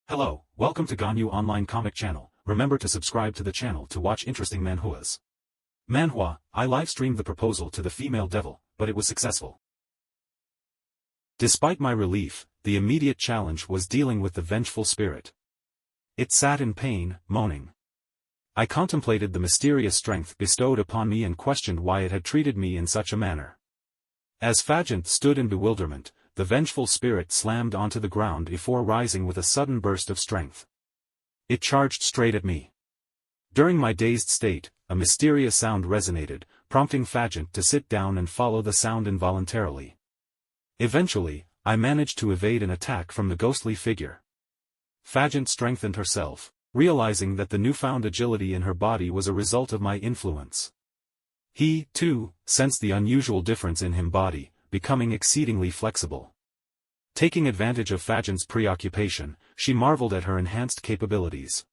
Hello, welcome to Ganyu online comic channel. Remember to subscribe to the channel to watch interesting manhwas. Manhwa, I live-streamed the proposal to the female devil, but it was successful. Despite my relief, the immediate challenge was dealing with the vengeful spirit. It sat in pain, moaning. I contemplated the mysterious strength bestowed upon me and questioned why it had treated me in such a manner. As Fagent stood in bewilderment, the vengeful spirit slammed onto the ground before rising with a sudden burst of strength. It charged straight at me. During my dazed state, a mysterious sound resonated, prompting Fagent to sit down and follow the sound involuntarily. Eventually, I managed to evade an attack from the ghostly figure. Fagent strengthened herself, realizing that the newfound agility in her body was a result of my influence. He, too, sensed the unusual difference in his body, becoming exceedingly flexible. Taking advantage of Fagent's preoccupation, she marveled at her enhanced capabilities.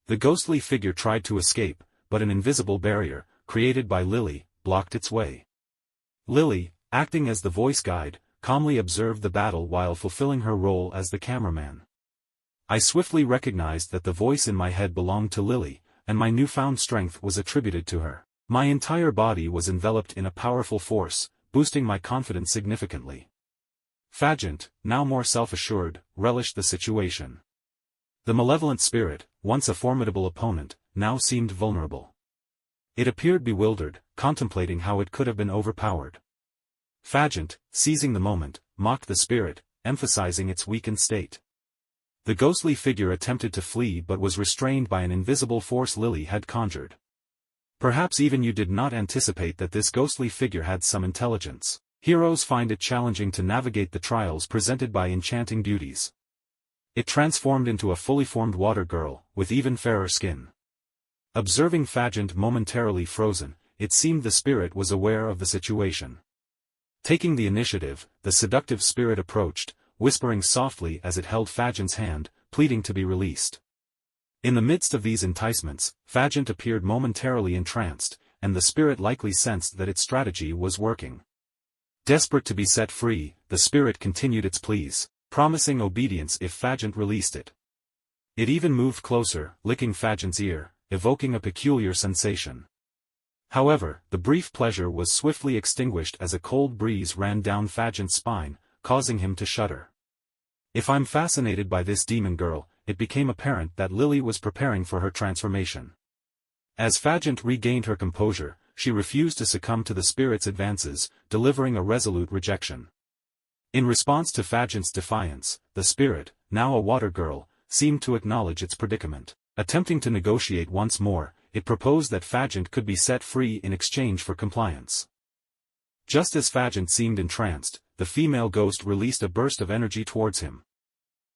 The ghostly figure tried to escape, but an invisible barrier, created by Lily, blocked its way. Lily, acting as the voice guide, calmly observed the battle while fulfilling her role as the cameraman. I swiftly recognized that the voice in my head belonged to Lily, and my newfound strength was attributed to her. My entire body was enveloped in a powerful force, boosting my confidence significantly. Fagent, now more self-assured, relished the situation. The malevolent spirit, once a formidable opponent, now seemed vulnerable. It appeared bewildered, contemplating how it could have been overpowered. Fagent, seizing the moment, mocked the spirit, emphasizing its weakened state. The ghostly figure attempted to flee but was restrained by an invisible force Lily had conjured. Perhaps even you did not anticipate that this ghostly figure had some intelligence. Heroes find it challenging to navigate the trials presented by enchanting beauties. It transformed into a fully formed water girl, with even fairer skin. Observing Fagent momentarily frozen, it seemed the spirit was aware of the situation. Taking the initiative, the seductive spirit approached, whispering softly as it held Fagent's hand, pleading to be released. In the midst of these enticements, Fagent appeared momentarily entranced, and the spirit likely sensed that its strategy was working. Desperate to be set free, the spirit continued its pleas, promising obedience if Fagent released it. It even moved closer, licking Fagent's ear, evoking a peculiar sensation. However, the brief pleasure was swiftly extinguished as a cold breeze ran down Fagent's spine, causing him to shudder. If I'm fascinated by this demon girl, it became apparent that Lily was preparing for her transformation. As Fagent regained her composure, she refused to succumb to the spirit's advances, delivering a resolute rejection. In response to Fagent's defiance, the spirit, now a water girl, seemed to acknowledge its predicament. Attempting to negotiate once more, it proposed that Fagent could be set free in exchange for compliance. Just as Fagent seemed entranced, the female ghost released a burst of energy towards him.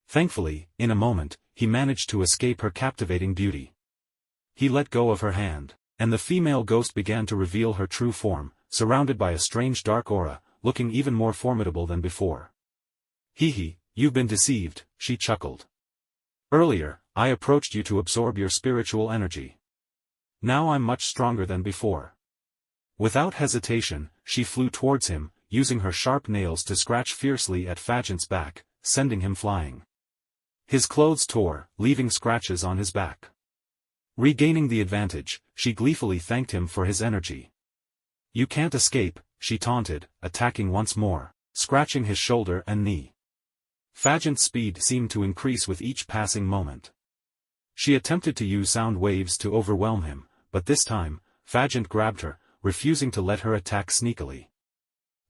Thankfully, in a moment, he managed to escape her captivating beauty. He let go of her hand, and the female ghost began to reveal her true form, surrounded by a strange dark aura, looking even more formidable than before. Hee, you've been deceived, she chuckled. Earlier, I approached you to absorb your spiritual energy. Now I'm much stronger than before. Without hesitation, she flew towards him, using her sharp nails to scratch fiercely at Fagent's back, sending him flying. His clothes tore, leaving scratches on his back. Regaining the advantage, she gleefully thanked him for his energy. You can't escape, she taunted, attacking once more, scratching his shoulder and knee. Fagent's speed seemed to increase with each passing moment. She attempted to use sound waves to overwhelm him, but this time, Fagent grabbed her, refusing to let her attack sneakily.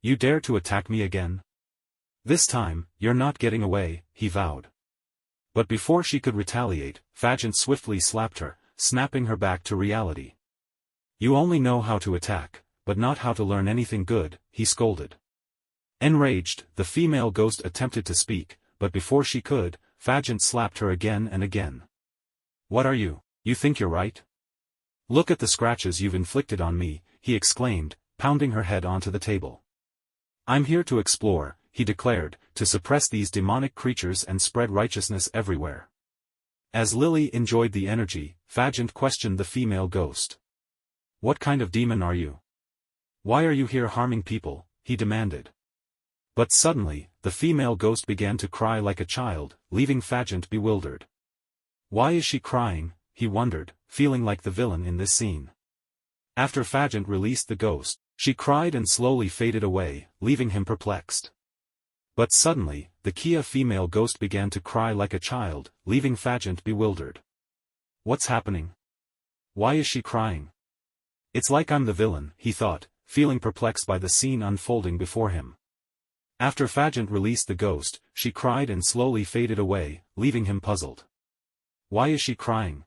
You dare to attack me again? This time, you're not getting away, he vowed. But before she could retaliate, Fagent swiftly slapped her, snapping her back to reality. You only know how to attack, but not how to learn anything good, he scolded. Enraged, the female ghost attempted to speak, but before she could, Fagent slapped her again and again. What are you? You think you're right? Look at the scratches you've inflicted on me, he exclaimed, pounding her head onto the table. I'm here to explore, he declared, to suppress these demonic creatures and spread righteousness everywhere. As Lily enjoyed the energy, Fagent questioned the female ghost. What kind of demon are you? Why are you here harming people? He demanded. But suddenly, the female ghost began to cry like a child, leaving Fagent bewildered. Why is she crying, he wondered, feeling like the villain in this scene. After Fagent released the ghost, she cried and slowly faded away, leaving him perplexed. But suddenly, the Kia female ghost began to cry like a child, leaving Fagent bewildered. What's happening? Why is she crying? It's like I'm the villain, he thought, feeling perplexed by the scene unfolding before him. After Fagent released the ghost, she cried and slowly faded away, leaving him puzzled. Why is she crying?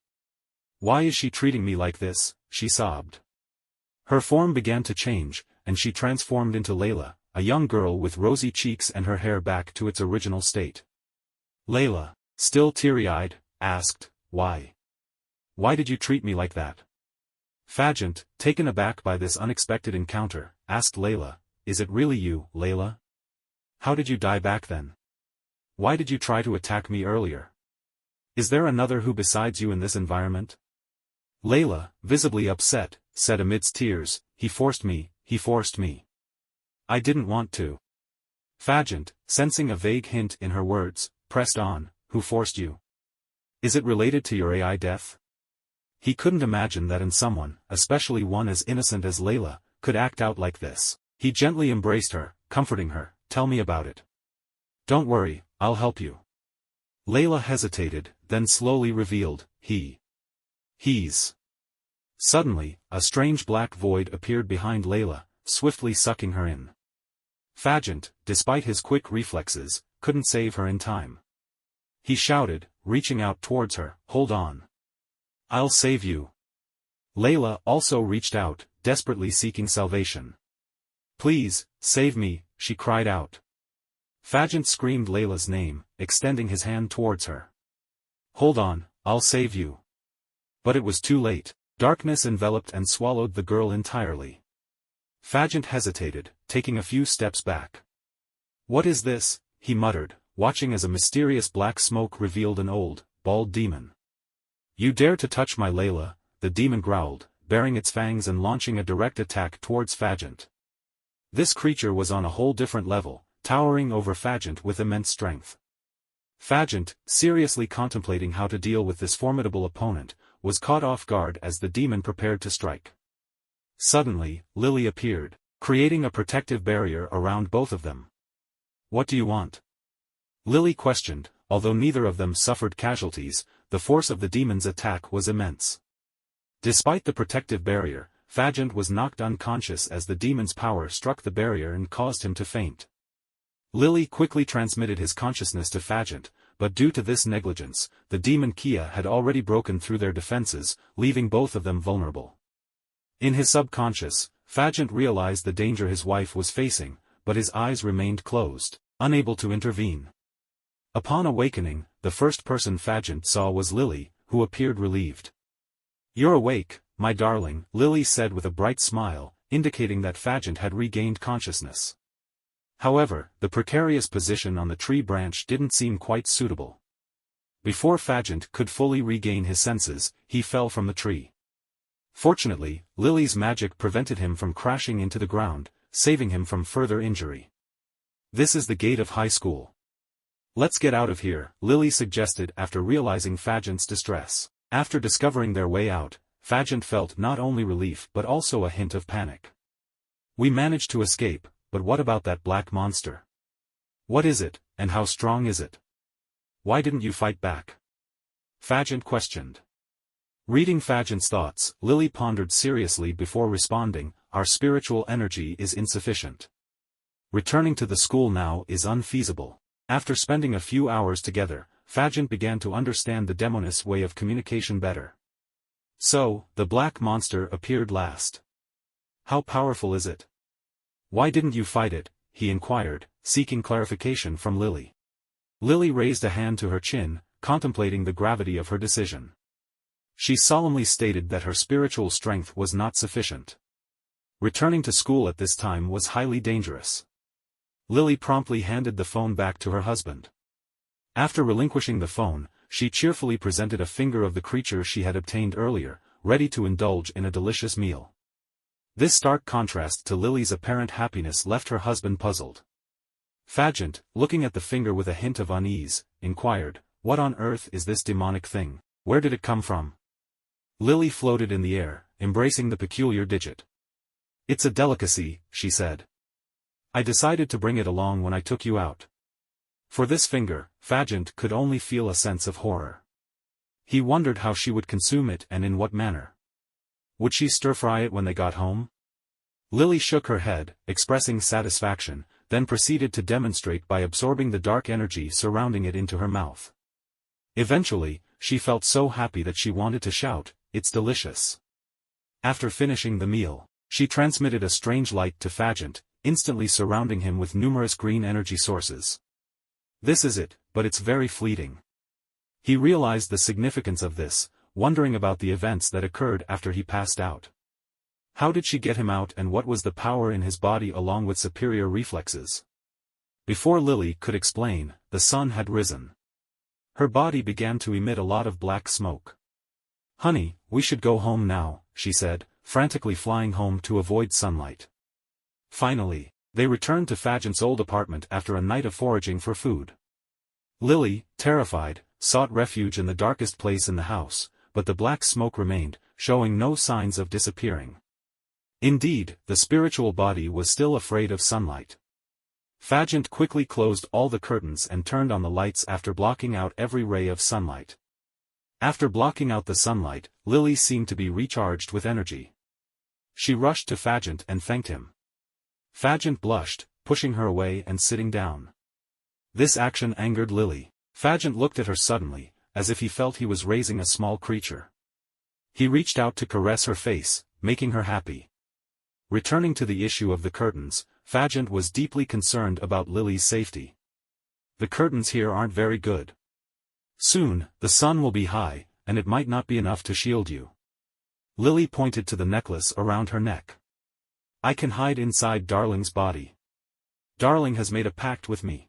Why is she treating me like this? She sobbed. Her form began to change, and she transformed into Layla, a young girl with rosy cheeks and her hair back to its original state. Layla, still teary-eyed, asked, Why? Why did you treat me like that? Fagent, taken aback by this unexpected encounter, asked Layla, Is it really you, Layla? How did you die back then? Why did you try to attack me earlier? Is there another who besides you in this environment? Layla, visibly upset, said amidst tears, He forced me. I didn't want to. Fagent, sensing a vague hint in her words, pressed on, Who forced you? Is it related to your AI death? He couldn't imagine that in someone, especially one as innocent as Layla, could act out like this. He gently embraced her, comforting her, Tell me about it. Don't worry, I'll help you. Layla hesitated, then slowly revealed, He's. Suddenly, a strange black void appeared behind Layla, swiftly sucking her in. Fagent, despite his quick reflexes, couldn't save her in time. He shouted, reaching out towards her, Hold on. I'll save you. Layla also reached out, desperately seeking salvation. Please, save me, she cried out. Fagent screamed Layla's name, extending his hand towards her. Hold on, I'll save you. But it was too late. Darkness enveloped and swallowed the girl entirely. Fagent hesitated, taking a few steps back. What is this? He muttered, watching as a mysterious black smoke revealed an old, bald demon. You dare to touch my Layla, the demon growled, baring its fangs and launching a direct attack towards Fagent. This creature was on a whole different level, towering over Fagent with immense strength. Fagent, seriously contemplating how to deal with this formidable opponent, was caught off guard as the demon prepared to strike. Suddenly, Lily appeared, creating a protective barrier around both of them. What do you want? Lily questioned. Although neither of them suffered casualties, the force of the demon's attack was immense. Despite the protective barrier, Fagent was knocked unconscious as the demon's power struck the barrier and caused him to faint. Lily quickly transmitted his consciousness to Fagent, but due to this negligence, the demon Kia had already broken through their defenses, leaving both of them vulnerable. In his subconscious, Fagent realized the danger his wife was facing, but his eyes remained closed, unable to intervene. Upon awakening, the first person Fagent saw was Lily, who appeared relieved. You're awake, my darling, Lily said with a bright smile, indicating that Fagent had regained consciousness. However, the precarious position on the tree branch didn't seem quite suitable. Before Fagent could fully regain his senses, he fell from the tree. Fortunately, Lily's magic prevented him from crashing into the ground, saving him from further injury. This is the gate of high school. Let's get out of here, Lily suggested after realizing Fagent's distress. After discovering their way out, Fagent felt not only relief but also a hint of panic. We managed to escape, but what about that black monster? What is it, and how strong is it? Why didn't you fight back? Fagent questioned. Reading Fagent's thoughts, Lily pondered seriously before responding, Our spiritual energy is insufficient. Returning to the school now is unfeasible. After spending a few hours together, Fagent began to understand the demoness way of communication better. So, the black monster appeared last. How powerful is it? Why didn't you fight it? He inquired, seeking clarification from Lily. Lily raised a hand to her chin, contemplating the gravity of her decision. She solemnly stated that her spiritual strength was not sufficient. Returning to school at this time was highly dangerous. Lily promptly handed the phone back to her husband. After relinquishing the phone, she cheerfully presented a finger of the creature she had obtained earlier, ready to indulge in a delicious meal. This stark contrast to Lily's apparent happiness left her husband puzzled. Fagent, looking at the finger with a hint of unease, inquired, "What on earth is this demonic thing? Where did it come from?" Lily floated in the air, embracing the peculiar digit. "It's a delicacy," she said. "I decided to bring it along when I took you out." For this finger, Fagent could only feel a sense of horror. He wondered how she would consume it and in what manner. Would she stir-fry it when they got home? Lily shook her head, expressing satisfaction, then proceeded to demonstrate by absorbing the dark energy surrounding it into her mouth. Eventually, she felt so happy that she wanted to shout, "It's delicious." After finishing the meal, she transmitted a strange light to Fagent, instantly surrounding him with numerous green energy sources. "This is it, but it's very fleeting." He realized the significance of this, wondering about the events that occurred after he passed out. How did she get him out, and what was the power in his body along with superior reflexes? Before Lily could explain, the sun had risen. Her body began to emit a lot of black smoke. "Honey, we should go home now," she said, frantically flying home to avoid sunlight. Finally, they returned to Fagent's old apartment after a night of foraging for food. Lily, terrified, sought refuge in the darkest place in the house, but the black smoke remained, showing no signs of disappearing. Indeed, the spiritual body was still afraid of sunlight. Fagent quickly closed all the curtains and turned on the lights after blocking out every ray of sunlight. After blocking out the sunlight, Lily seemed to be recharged with energy. She rushed to Fagent and thanked him. Fagent blushed, pushing her away and sitting down. This action angered Lily. Fagent looked at her suddenly, as if he felt he was raising a small creature. He reached out to caress her face, making her happy. Returning to the issue of the curtains, Fagent was deeply concerned about Lily's safety. "The curtains here aren't very good. Soon, the sun will be high, and it might not be enough to shield you." Lily pointed to the necklace around her neck. "I can hide inside Darling's body. Darling has made a pact with me.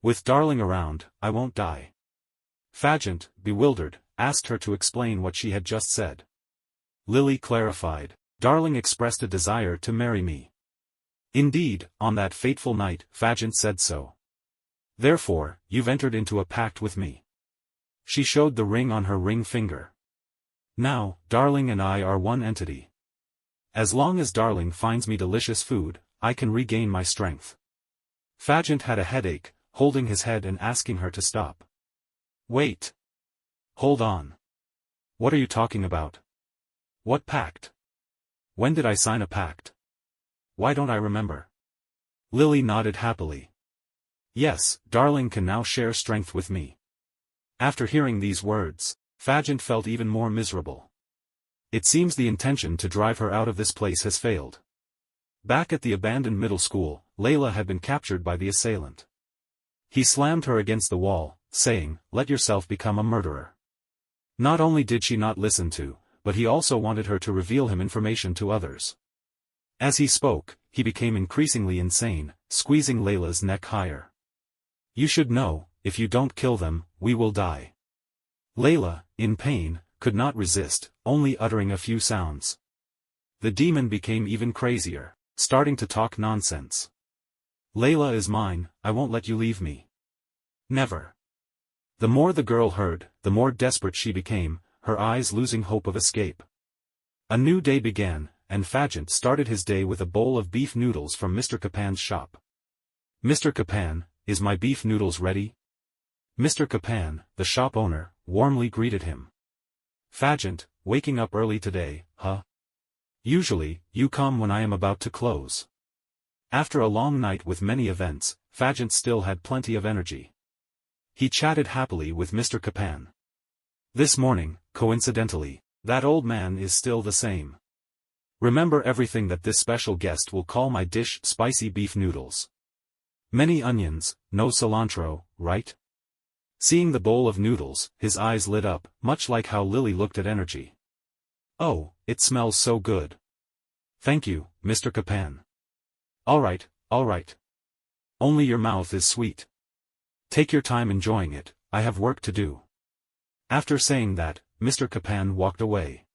With Darling around, I won't die." Fagent, bewildered, asked her to explain what she had just said. Lily clarified, "Darling expressed a desire to marry me. Indeed, on that fateful night, Fagent said so. Therefore, you've entered into a pact with me." She showed the ring on her ring finger. "Now, Darling and I are one entity. As long as Darling finds me delicious food, I can regain my strength." Fagent had a headache, holding his head and asking her to stop. "Wait. Hold on. What are you talking about? What pact? When did I sign a pact? Why don't I remember?" Lily nodded happily. "Yes, Darling can now share strength with me." After hearing these words, Fagent felt even more miserable. It seems the intention to drive her out of this place has failed. Back at the abandoned middle school, Layla had been captured by the assailant. He slammed her against the wall, saying, "Let yourself become a murderer." Not only did she not listen to, but he also wanted her to reveal him information to others. As he spoke, he became increasingly insane, squeezing Layla's neck higher. "You should know, if you don't kill them, we will die." Layla, in pain, could not resist, only uttering a few sounds. The demon became even crazier, starting to talk nonsense. "Layla is mine, I won't let you leave me. Never." The more the girl heard, the more desperate she became, her eyes losing hope of escape. A new day began, and Fagent started his day with a bowl of beef noodles from Mr. Capan's shop. "Mr. Capan, is my beef noodles ready?" Mr. Capan, the shop owner, warmly greeted him. "Fagent, waking up early today, huh? Usually, you come when I am about to close." After a long night with many events, Fagent still had plenty of energy. He chatted happily with Mr. Capan. This morning, coincidentally, that old man is still the same. "Remember everything that this special guest will call my dish, spicy beef noodles. Many onions, no cilantro, right?" Seeing the bowl of noodles, his eyes lit up, much like how Lily looked at energy. "Oh, it smells so good. Thank you, Mr. Capan." All right. Only your mouth is sweet. Take your time enjoying it, I have work to do." After saying that, Mr. Capan walked away.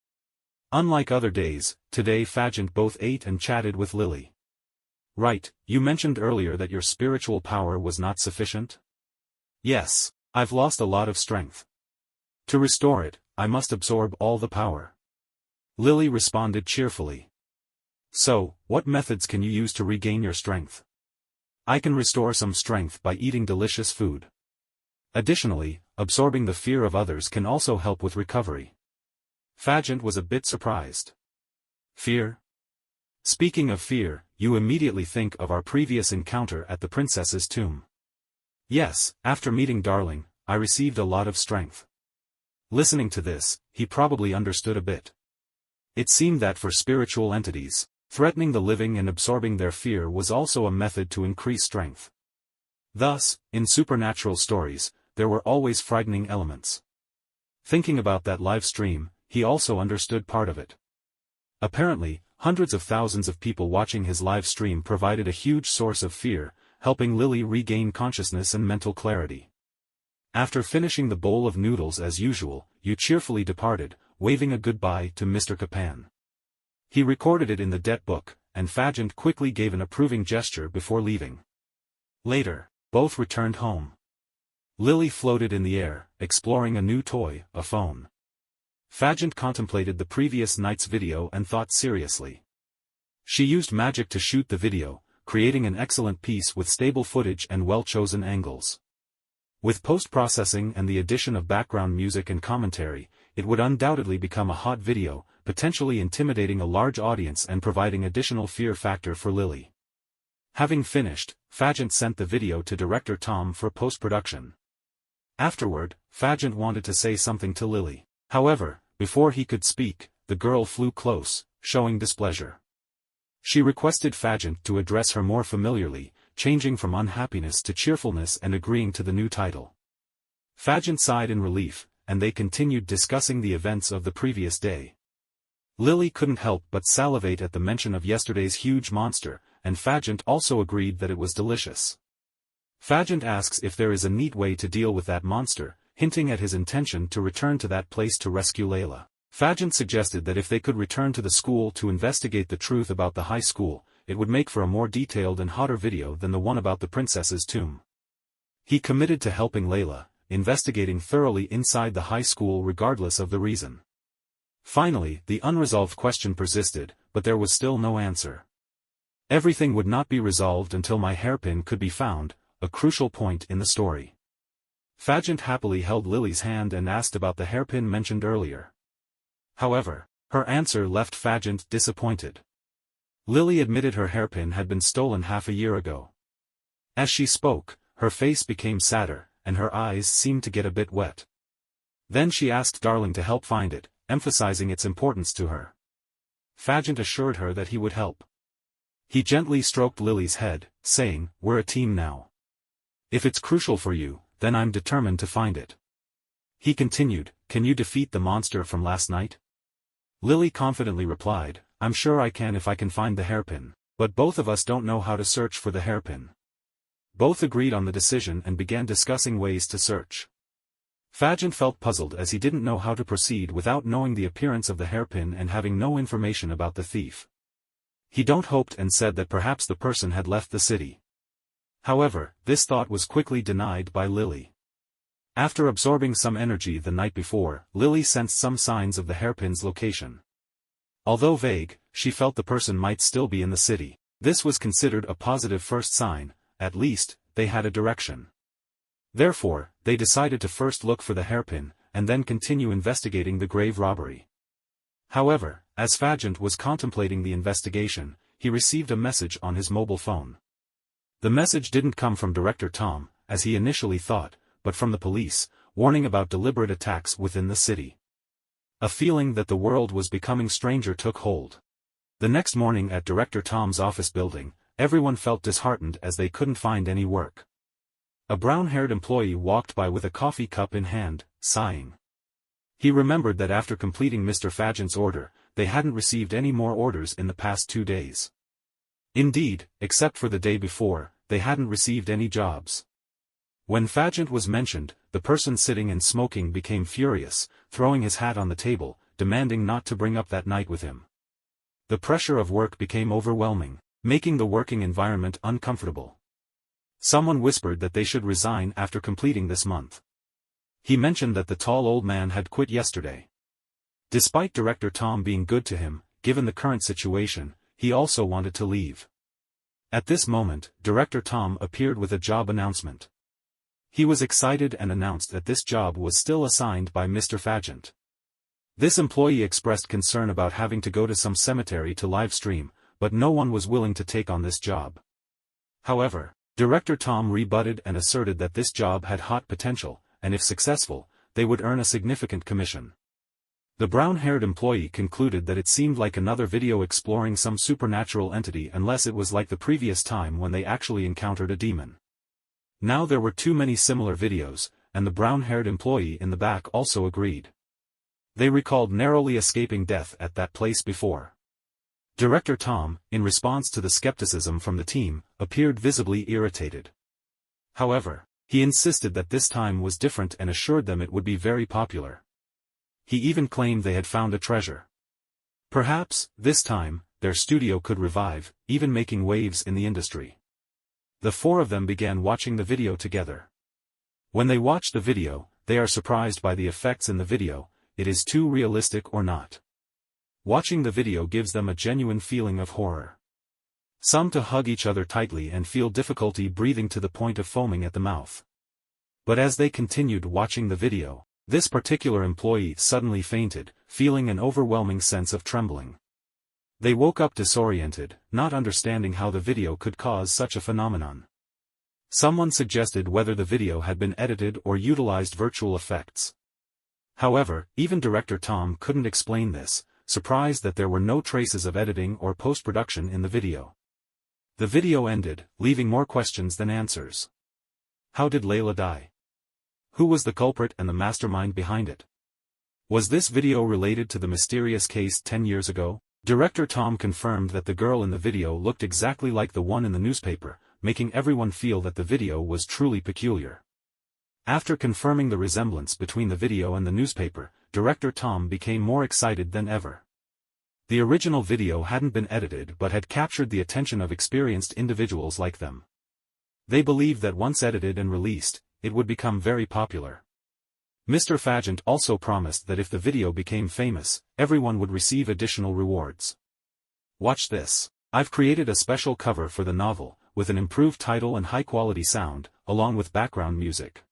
Unlike other days, today Fagent both ate and chatted with Lily. Right, you mentioned earlier that your spiritual power was not sufficient? Yes, I've lost a lot of strength. To restore it, I must absorb all the power. Lily responded cheerfully. So, what methods can you use to regain your strength? I can restore some strength by eating delicious food. Additionally, absorbing the fear of others can also help with recovery. Fagent was a bit surprised. Fear? Speaking of fear, you immediately think of our previous encounter at the princess's tomb. Yes, after meeting Darling, I received a lot of strength. Listening to this, he probably understood a bit. It seemed that for spiritual entities, threatening the living and absorbing their fear was also a method to increase strength. Thus, in supernatural stories, there were always frightening elements. Thinking about that live stream, he also understood part of it. Apparently, hundreds of thousands of people watching his live stream provided a huge source of fear, helping Lily regain consciousness and mental clarity. After finishing the bowl of noodles as usual, you cheerfully departed, waving a goodbye to Mr. Kapan. He recorded it in the debt book, and Fagent quickly gave an approving gesture before leaving. Later, both returned home. Lily floated in the air, exploring a new toy, a phone. Fagent contemplated the previous night's video and thought seriously. She used magic to shoot the video, creating an excellent piece with stable footage and well-chosen angles. With post-processing and the addition of background music and commentary, it would undoubtedly become a hot video, potentially intimidating a large audience and providing additional fear factor for Lily. Having finished, Fagent sent the video to director Tom for post-production. Afterward, Fagent wanted to say something to Lily. However, before he could speak, the girl flew close, showing displeasure. She requested Fagent to address her more familiarly, changing from unhappiness to cheerfulness and agreeing to the new title. Fagent sighed in relief, and they continued discussing the events of the previous day. Lily couldn't help but salivate at the mention of yesterday's huge monster, and Fagent also agreed that it was delicious. Fagent asks if there is a neat way to deal with that monster, hinting at his intention to return to that place to rescue Layla. Fagent suggested that if they could return to the school to investigate the truth about the high school, it would make for a more detailed and hotter video than the one about the princess's tomb. He committed to helping Layla, investigating thoroughly inside the high school regardless of the reason. Finally, the unresolved question persisted, but there was still no answer. Everything would not be resolved until my hairpin could be found, a crucial point in the story. Fagent happily held Lily's hand and asked about the hairpin mentioned earlier. However, her answer left Fagent disappointed. Lily admitted her hairpin had been stolen half a year ago. As she spoke, her face became sadder, and her eyes seemed to get a bit wet. Then she asked Darling to help find it, emphasizing its importance to her. Fagent assured her that he would help. He gently stroked Lily's head, saying, "We're a team now. If it's crucial for you, then I'm determined to find it." He continued, "Can you defeat the monster from last night?" Lily confidently replied, "I'm sure I can if I can find the hairpin, but both of us don't know how to search for the hairpin." Both agreed on the decision and began discussing ways to search. Fagent felt puzzled as he didn't know how to proceed without knowing the appearance of the hairpin and having no information about the thief. He hoped and said that perhaps the person had left the city. However, this thought was quickly denied by Lily. After absorbing some energy the night before, Lily sensed some signs of the hairpin's location. Although vague, she felt the person might still be in the city. This was considered a positive first sign, at least, they had a direction. Therefore, they decided to first look for the hairpin, and then continue investigating the grave robbery. However, as Fagent was contemplating the investigation, he received a message on his mobile phone. The message didn't come from Director Tom, as he initially thought, but from the police, warning about deliberate attacks within the city. A feeling that the world was becoming stranger took hold. The next morning at Director Tom's office building, everyone felt disheartened as they couldn't find any work. A brown-haired employee walked by with a coffee cup in hand, sighing. He remembered that after completing Mr. Fagent's order, they hadn't received any more orders in the past 2 days. Indeed, except for the day before, they hadn't received any jobs. When Fagent was mentioned, the person sitting and smoking became furious, throwing his hat on the table, demanding not to bring up that night with him. The pressure of work became overwhelming. making the working environment uncomfortable. Someone whispered that they should resign after completing this month. He mentioned that the tall old man had quit yesterday. Despite Director Tom being good to him, given the current situation, he also wanted to leave. At this moment, Director Tom appeared with a job announcement. He was excited and announced that this job was still assigned by Mr. Fagent. This employee expressed concern about having to go to some cemetery to live stream, but no one was willing to take on this job. However, Director Tom rebutted and asserted that this job had hot potential, and if successful, they would earn a significant commission. The brown-haired employee concluded that it seemed like another video exploring some supernatural entity unless it was like the previous time when they actually encountered a demon. Now there were too many similar videos, and the brown-haired employee in the back also agreed. They recalled narrowly escaping death at that place before. Director Tom, in response to the skepticism from the team, appeared visibly irritated. However, he insisted that this time was different and assured them it would be very popular. He even claimed they had found a treasure. Perhaps, this time, their studio could revive, even making waves in the industry. The four of them began watching the video together. When they watch the video, they are surprised by the effects in the video, it is too realistic or not. Watching the video gives them a genuine feeling of horror. Some to hug each other tightly and feel difficulty breathing to the point of foaming at the mouth. But as they continued watching the video, this particular employee suddenly fainted, feeling an overwhelming sense of trembling. They woke up disoriented, not understanding how the video could cause such a phenomenon. Someone suggested whether the video had been edited or utilized virtual effects. However, even Director Tom couldn't explain this, surprised that there were no traces of editing or post-production in the video. The video ended, leaving more questions than answers. How did Layla die? Who was the culprit and the mastermind behind it? Was this video related to the mysterious case 10 years ago? Director Tom confirmed that the girl in the video looked exactly like the one in the newspaper, making everyone feel that the video was truly peculiar. After confirming the resemblance between the video and the newspaper, Director Tom became more excited than ever. The original video hadn't been edited but had captured the attention of experienced individuals like them. They believed that once edited and released, it would become very popular. Mr. Fagent also promised that if the video became famous, everyone would receive additional rewards. Watch this. I've created a special cover for the novel, with an improved title and high-quality sound, along with background music.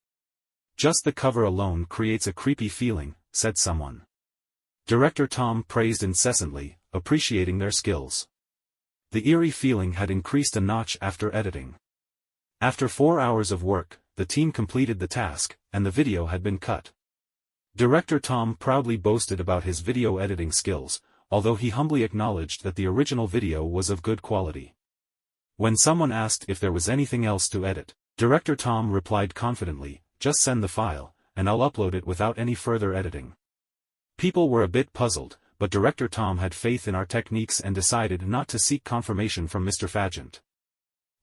Just the cover alone creates a creepy feeling, said someone. Director Tom praised incessantly, appreciating their skills. The eerie feeling had increased a notch after editing. After 4 hours of work, the team completed the task, and the video had been cut. Director Tom proudly boasted about his video editing skills, although he humbly acknowledged that the original video was of good quality. When someone asked if there was anything else to edit, Director Tom replied confidently, "Just send the file, and I'll upload it without any further editing." People were a bit puzzled, but Director Tom had faith in our techniques and decided not to seek confirmation from Mr. Fagent.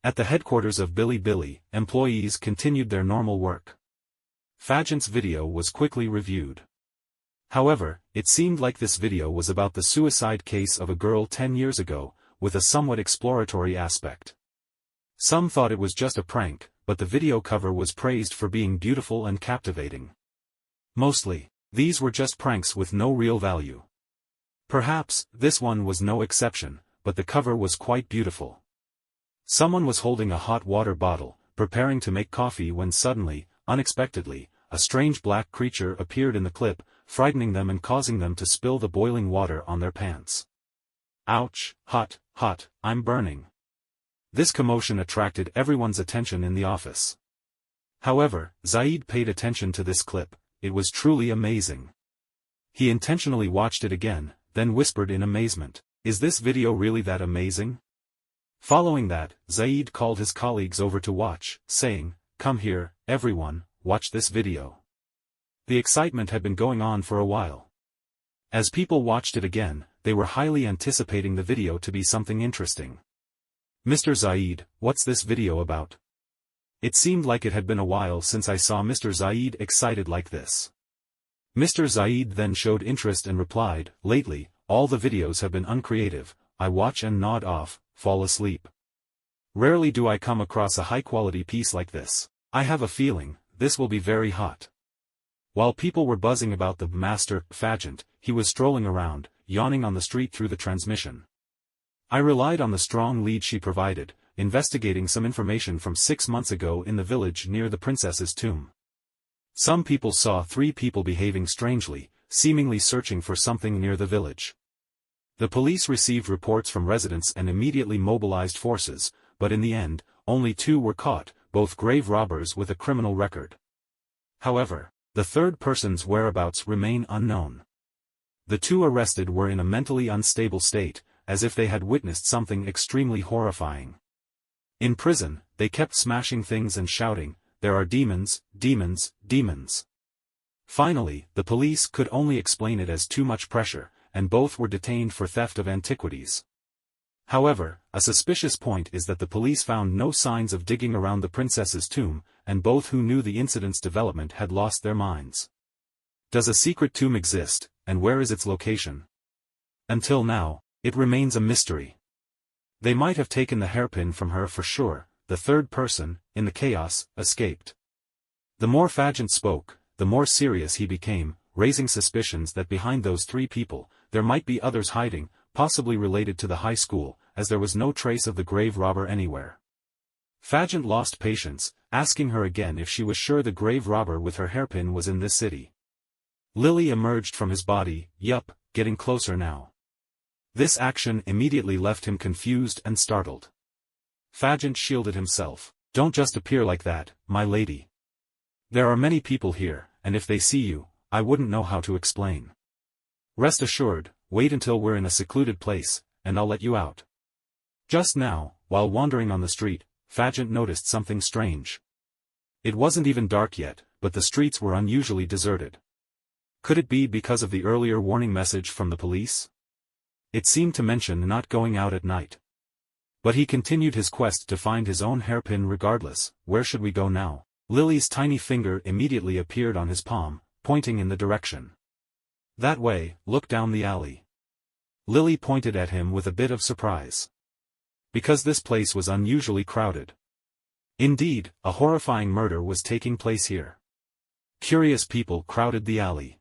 At the headquarters of Billy, employees continued their normal work. Fagent's video was quickly reviewed. However, it seemed like this video was about the suicide case of a girl 10 years ago, with a somewhat exploratory aspect. Some thought it was just a prank, but the video cover was praised for being beautiful and captivating. Mostly, these were just pranks with no real value. Perhaps, this one was no exception, but the cover was quite beautiful. Someone was holding a hot water bottle, preparing to make coffee when suddenly, unexpectedly, a strange black creature appeared in the clip, frightening them and causing them to spill the boiling water on their pants. Ouch, hot, I'm burning. This commotion attracted everyone's attention in the office. However, Zaid paid attention to this clip, it was truly amazing. He intentionally watched it again, then whispered in amazement, "Is this video really that amazing?" Following that, Zaid called his colleagues over to watch, saying, "Come here, everyone, watch this video." The excitement had been going on for a while. As people watched it again, they were highly anticipating the video to be something interesting. "Mr. Zaid, what's this video about?" It seemed like it had been a while since I saw Mr. Zaid excited like this. Mr. Zaid then showed interest and replied, "Lately, all the videos have been uncreative, I watch and nod off, fall asleep. Rarely do I come across a high-quality piece like this. I have a feeling, this will be very hot. While people were buzzing about the master, Fagent, he was strolling around, yawning on the street through the transmission. I relied on the strong lead she provided, investigating some information from 6 months ago in the village near the princess's tomb. Some people saw 3 people behaving strangely, seemingly searching for something near the village. The police received reports from residents and immediately mobilized forces, but in the end, only 2 were caught, both grave robbers with a criminal record. However, the third person's whereabouts remain unknown. The 2 arrested were in a mentally unstable state, as if they had witnessed something extremely horrifying. In prison, they kept smashing things and shouting, "There are demons, demons, demons." Finally, the police could only explain it as too much pressure, and both were detained for theft of antiquities. However, a suspicious point is that the police found no signs of digging around the princess's tomb, and both who knew the incident's development had lost their minds. Does a secret tomb exist, and where is its location? Until now, it remains a mystery. They might have taken the hairpin from her for sure. The third person, in the chaos, escaped. The more Fagent spoke, the more serious he became, raising suspicions that behind those 3 people, there might be others hiding, possibly related to the high school, as there was no trace of the grave robber anywhere. Fagent lost patience, asking her again if she was sure the grave robber with her hairpin was in this city. Lily emerged from his body. Yup, getting closer now. This action immediately left him confused and startled. Fagent shielded himself. Don't just appear like that, my lady. There are many people here, and if they see you, I wouldn't know how to explain. Rest assured, wait until we're in a secluded place, and I'll let you out. Just now, while wandering on the street, Fagent noticed something strange. It wasn't even dark yet, but the streets were unusually deserted. Could it be because of the earlier warning message from the police? It seemed to mention not going out at night. But he continued his quest to find his own hairpin regardless. Where should we go now? Lily's tiny finger immediately appeared on his palm, pointing in the direction. That way, look down the alley. Lily pointed at him with a bit of surprise. Because this place was unusually crowded. Indeed, a horrifying murder was taking place here. Curious people crowded the alley.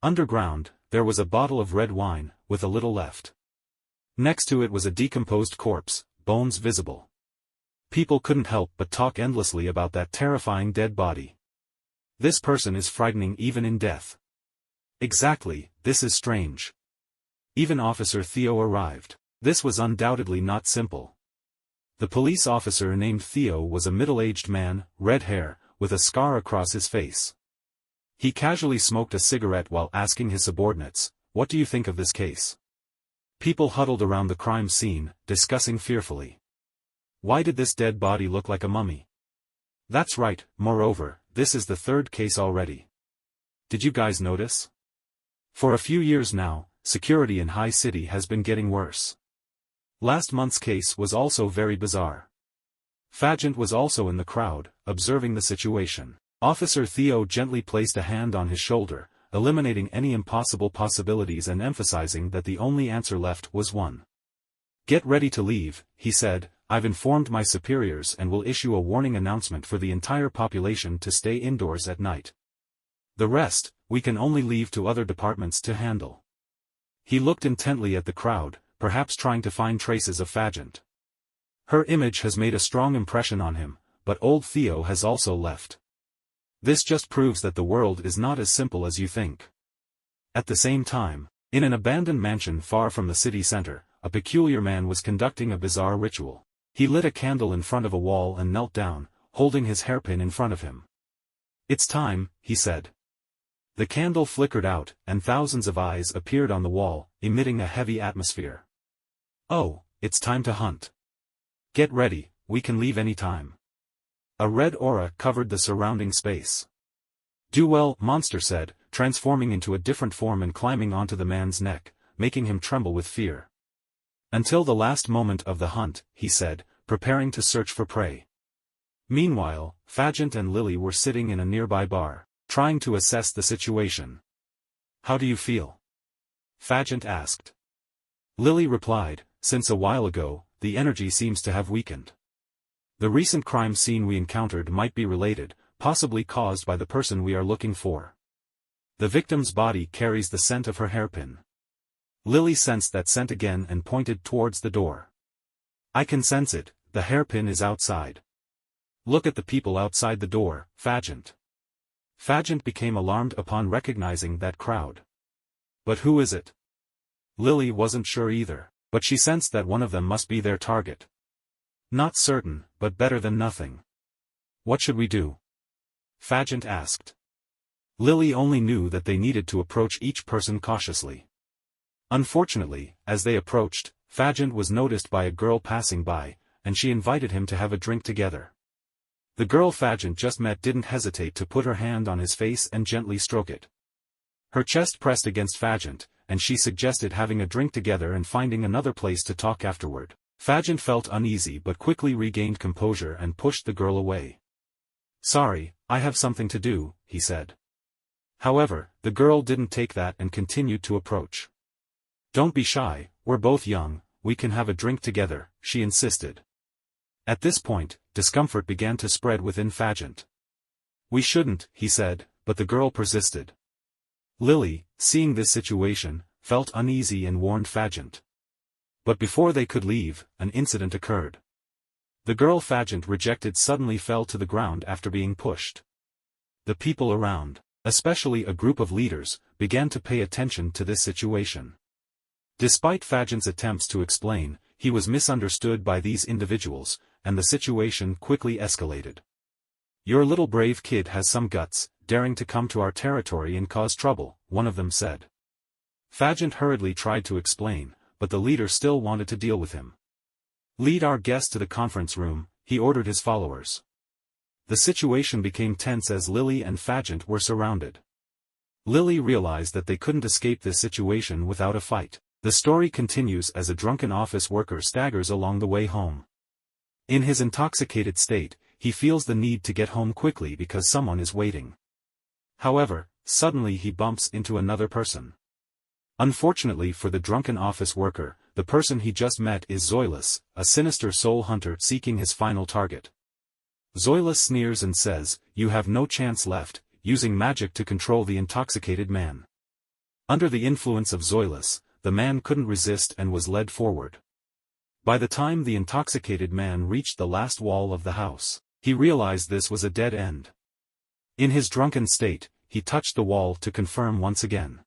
Underground, there was a bottle of red wine, with a little left. Next to it was a decomposed corpse, bones visible. People couldn't help but talk endlessly about that terrifying dead body. This person is frightening even in death. Exactly, this is strange. Even Officer Theo arrived. This was undoubtedly not simple. The police officer named Theo was a middle-aged man, red hair, with a scar across his face. He casually smoked a cigarette while asking his subordinates, "What do you think of this case?" People huddled around the crime scene, discussing fearfully. Why did this dead body look like a mummy? That's right, moreover, this is the 3rd case already. Did you guys notice? For a few years now, security in High City has been getting worse. Last month's case was also very bizarre. Fagent was also in the crowd, observing the situation. Officer Theo gently placed a hand on his shoulder, eliminating any impossible possibilities and emphasizing that the only answer left was one. "Get ready to leave," he said. "I've informed my superiors and will issue a warning announcement for the entire population to stay indoors at night. The rest, we can only leave to other departments to handle." He looked intently at the crowd, perhaps trying to find traces of Fagent. Her image has made a strong impression on him, but old Theo has also left. This just proves that the world is not as simple as you think. At the same time, in an abandoned mansion far from the city center, a peculiar man was conducting a bizarre ritual. He lit a candle in front of a wall and knelt down, holding his hairpin in front of him. "It's time," he said. The candle flickered out, and thousands of eyes appeared on the wall, emitting a heavy atmosphere. "Oh, it's time to hunt. Get ready, we can leave any time." A red aura covered the surrounding space. "Do well," Monster said, transforming into a different form and climbing onto the man's neck, making him tremble with fear. "Until the last moment of the hunt," he said, preparing to search for prey. Meanwhile, Fagent and Lily were sitting in a nearby bar, trying to assess the situation. "How do you feel?" Fagent asked. Lily replied, "Since a while ago, the energy seems to have weakened. The recent crime scene we encountered might be related, possibly caused by the person we are looking for. The victim's body carries the scent of her hairpin. Lily sensed that scent again and pointed towards the door. I can sense it, the hairpin is outside. Look at the people outside the door, Fagent. Fagent became alarmed upon recognizing that crowd. But who is it? Lily wasn't sure either, but she sensed that one of them must be their target. Not certain, but better than nothing. What should we do? Fagent asked. Lily only knew that they needed to approach each person cautiously. Unfortunately, as they approached, Fagent was noticed by a girl passing by, and she invited him to have a drink together. The girl Fagent just met didn't hesitate to put her hand on his face and gently stroke it. Her chest pressed against Fagent, and she suggested having a drink together and finding another place to talk afterward. Fagent felt uneasy but quickly regained composure and pushed the girl away. Sorry, I have something to do, he said. However, the girl didn't take that and continued to approach. Don't be shy, we're both young, we can have a drink together, she insisted. At this point, discomfort began to spread within Fagent. We shouldn't, he said, but the girl persisted. Lily, seeing this situation, felt uneasy and warned Fagent. But before they could leave, an incident occurred. The girl Fagent rejected suddenly fell to the ground after being pushed. The people around, especially a group of leaders, began to pay attention to this situation. Despite Fagent's attempts to explain, he was misunderstood by these individuals, and the situation quickly escalated. Your little brave kid has some guts, daring to come to our territory and cause trouble, one of them said. Fagent hurriedly tried to explain, but the leader still wanted to deal with him. Lead our guest to the conference room, he ordered his followers. The situation became tense as Lily and Fagent were surrounded. Lily realized that they couldn't escape this situation without a fight. The story continues as a drunken office worker staggers along the way home. In his intoxicated state, he feels the need to get home quickly because someone is waiting. However, suddenly he bumps into another person. Unfortunately for the drunken office worker, the person he just met is Zoilus, a sinister soul hunter seeking his final target. Zoilus sneers and says, "You have no chance left," using magic to control the intoxicated man. Under the influence of Zoilus, the man couldn't resist and was led forward. By the time the intoxicated man reached the last wall of the house, he realized this was a dead end. In his drunken state, he touched the wall to confirm once again.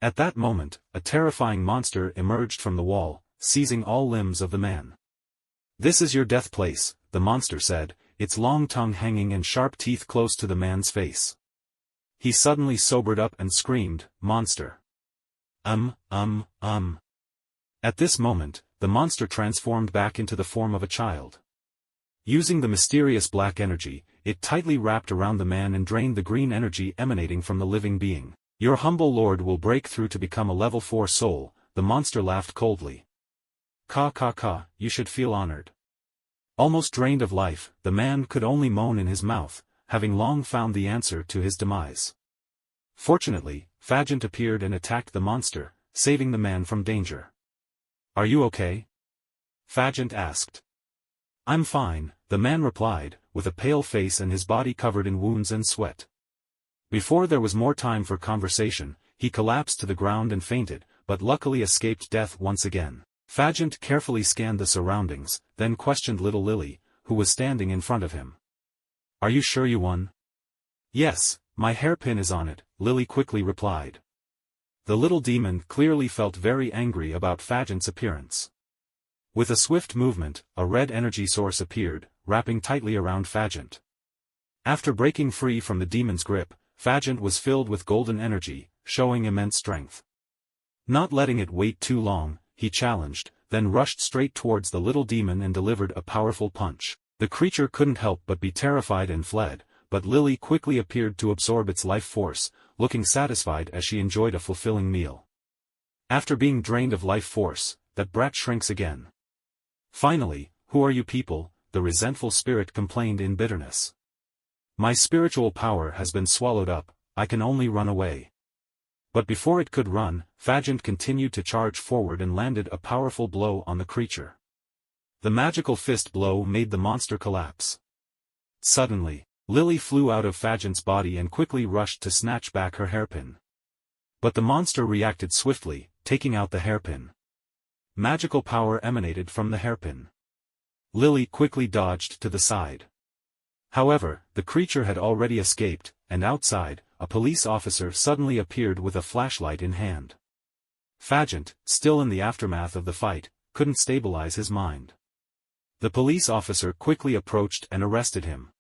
At that moment, a terrifying monster emerged from the wall, seizing all limbs of the man. "This is your death place," the monster said, its long tongue hanging and sharp teeth close to the man's face. He suddenly sobered up and screamed, "Monster!" At this moment, the monster transformed back into the form of a child. Using the mysterious black energy, it tightly wrapped around the man and drained the green energy emanating from the living being. "Your humble lord will break through to become a level 4 soul," the monster laughed coldly. "Ka, you should feel honored." Almost drained of life, the man could only moan in his mouth, having long found the answer to his demise. Fortunately, Fagent appeared and attacked the monster, saving the man from danger. "Are you okay?" Fagent asked. "I'm fine," the man replied, with a pale face and his body covered in wounds and sweat. Before there was more time for conversation, he collapsed to the ground and fainted, but luckily escaped death once again. Fagent carefully scanned the surroundings, then questioned little Lily, who was standing in front of him. "Are you sure you won?" "Yes, my hairpin is on it," Lily quickly replied. The little demon clearly felt very angry about Fagent's appearance. With a swift movement, a red energy source appeared, wrapping tightly around Fagent. After breaking free from the demon's grip, Fagent was filled with golden energy, showing immense strength. Not letting it wait too long, he challenged, then rushed straight towards the little demon and delivered a powerful punch. The creature couldn't help but be terrified and fled, but Lily quickly appeared to absorb its life force, looking satisfied as she enjoyed a fulfilling meal. After being drained of life force, that brat shrinks again. "Finally, who are you people?" the resentful spirit complained in bitterness. "My spiritual power has been swallowed up, I can only run away." But before it could run, Fagent continued to charge forward and landed a powerful blow on the creature. The magical fist blow made the monster collapse. Suddenly, Lily flew out of Fagent's body and quickly rushed to snatch back her hairpin. But the monster reacted swiftly, taking out the hairpin. Magical power emanated from the hairpin. Lily quickly dodged to the side. However, the creature had already escaped, and outside, a police officer suddenly appeared with a flashlight in hand. Fagent, still in the aftermath of the fight, couldn't stabilize his mind. The police officer quickly approached and arrested him.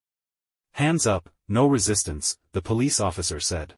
"Hands up, no resistance," the police officer said.